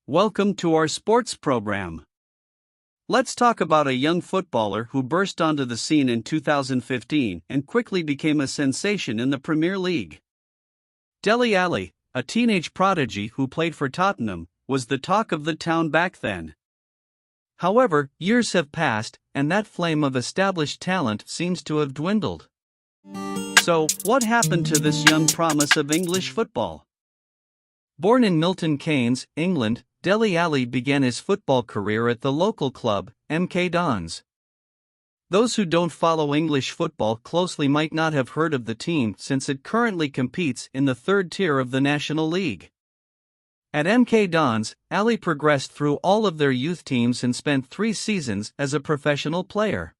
Welcome to our sports program. Let's talk about a young footballer who burst onto the scene in 2015 and quickly became a sensation in the Premier League. Dele Alli, a teenage prodigy who played for Tottenham, was the talk of the town back then. However, years have passed, and that flame of established talent seems to have dwindled. So, what happened to this young promise of English football? Born in Milton Keynes, England, Dele Alli began his football career at the local club, MK Dons. Those who don't follow English football closely might not have heard of the team since it currently competes in the third tier of the National League. At MK Dons, Alli progressed through all of their youth teams and spent 3 seasons as a professional player.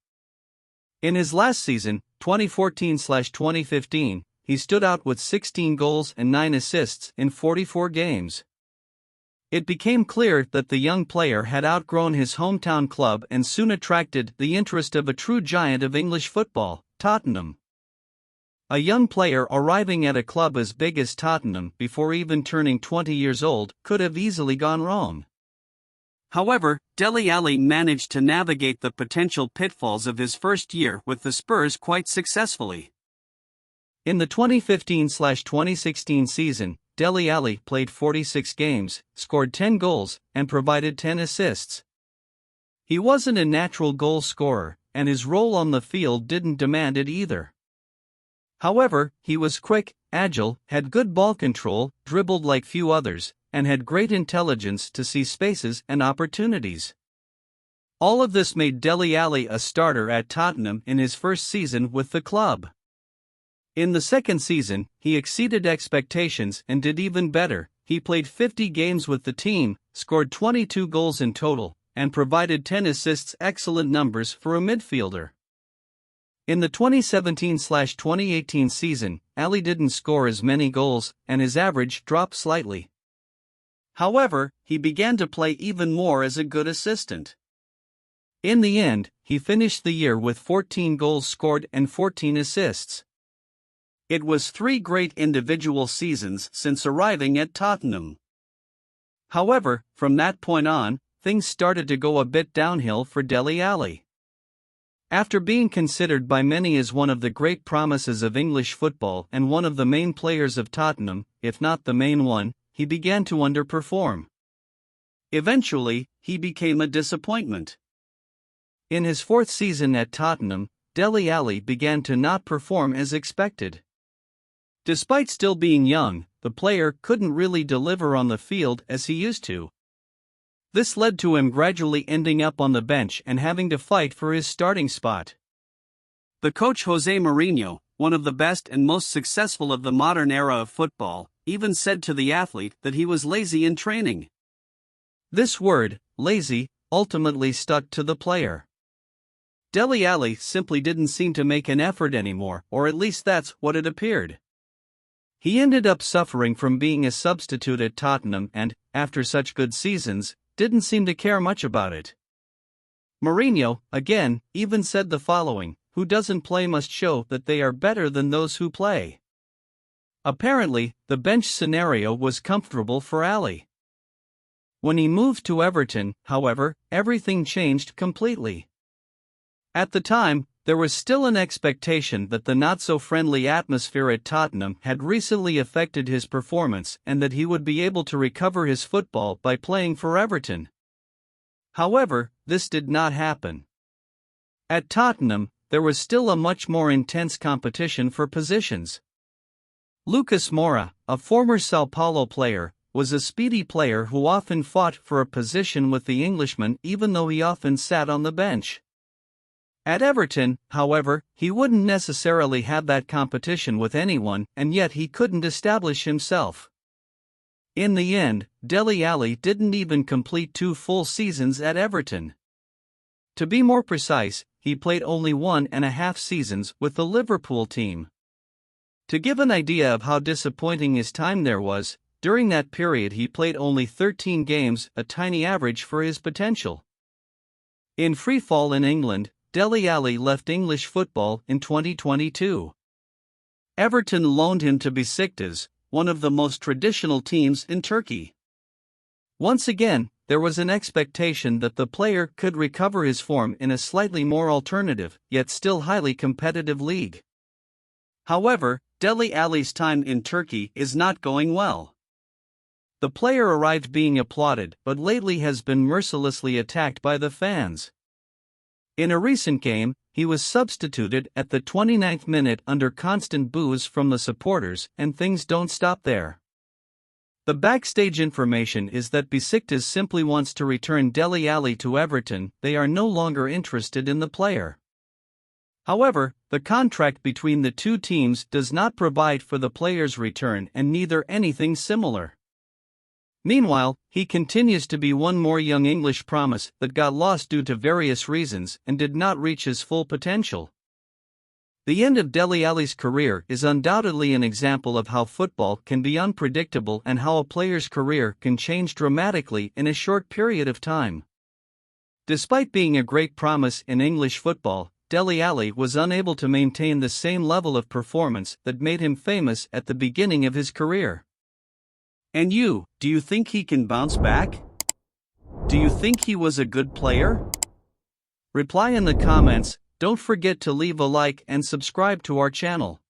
In his last season, 2014-2015, he stood out with 16 goals and 9 assists in 44 games. It became clear that the young player had outgrown his hometown club and soon attracted the interest of a true giant of English football, Tottenham. A young player arriving at a club as big as Tottenham before even turning 20 years old could have easily gone wrong. However, Dele Alli managed to navigate the potential pitfalls of his first year with the Spurs quite successfully. In the 2015-2016 season, Dele Alli played 46 games, scored 10 goals, and provided 10 assists. He wasn't a natural goal scorer, and his role on the field didn't demand it either. However, he was quick, agile, had good ball control, dribbled like few others, and had great intelligence to see spaces and opportunities. All of this made Dele Alli a starter at Tottenham in his first season with the club. In the second season, he exceeded expectations and did even better. He played 50 games with the team, scored 22 goals in total, and provided 10 assists, excellent numbers for a midfielder. In the 2017-2018 season, Alli didn't score as many goals, and his average dropped slightly. However, he began to play even more as a good assistant. In the end, he finished the year with 14 goals scored and 14 assists. It was 3 great individual seasons since arriving at Tottenham. However, from that point on, things started to go a bit downhill for Dele Alli. After being considered by many as one of the great promises of English football and one of the main players of Tottenham, if not the main one, he began to underperform. Eventually, he became a disappointment. In his 4th season at Tottenham, Dele Alli began to not perform as expected. Despite still being young, the player couldn't really deliver on the field as he used to. This led to him gradually ending up on the bench and having to fight for his starting spot. The coach Jose Mourinho, one of the best and most successful of the modern era of football, even said to the athlete that he was lazy in training. This word, lazy, ultimately stuck to the player. Dele Alli simply didn't seem to make an effort anymore, or at least that's what it appeared. He ended up suffering from being a substitute at Tottenham and, after such good seasons, didn't seem to care much about it. Mourinho, again, even said the following: "Who doesn't play must show that they are better than those who play." Apparently, the bench scenario was comfortable for Alli. When he moved to Everton, however, everything changed completely. At the time, there was still an expectation that the not-so-friendly atmosphere at Tottenham had recently affected his performance and that he would be able to recover his football by playing for Everton. However, this did not happen. At Tottenham, there was still a much more intense competition for positions. Lucas Moura, a former Sao Paulo player, was a speedy player who often fought for a position with the Englishman even though he often sat on the bench. At Everton, however, he wouldn't necessarily have that competition with anyone, and yet he couldn't establish himself. In the end, Dele Alli didn't even complete 2 full seasons at Everton. To be more precise, he played only 1.5 seasons with the Liverpool team. To give an idea of how disappointing his time there was, during that period he played only 13 games, a tiny average for his potential. In freefall in England, Dele Alli left English football in 2022. Everton loaned him to Besiktas, one of the most traditional teams in Turkey. Once again, there was an expectation that the player could recover his form in a slightly more alternative, yet still highly competitive league. However, Dele Alli's time in Turkey is not going well. The player arrived being applauded but lately has been mercilessly attacked by the fans. In a recent game, he was substituted at the 29th minute under constant boos from the supporters, and things don't stop there. The backstage information is that Besiktas simply wants to return Dele Alli to Everton. They are no longer interested in the player. However, the contract between the two teams does not provide for the player's return and neither anything similar. Meanwhile, he continues to be one more young English promise that got lost due to various reasons and did not reach his full potential. The end of Dele Alli's career is undoubtedly an example of how football can be unpredictable and how a player's career can change dramatically in a short period of time. Despite being a great promise in English football, Dele Alli was unable to maintain the same level of performance that made him famous at the beginning of his career. And you, do you think he can bounce back? Do you think he was a good player? Reply in the comments. Don't forget to leave a like and subscribe to our channel.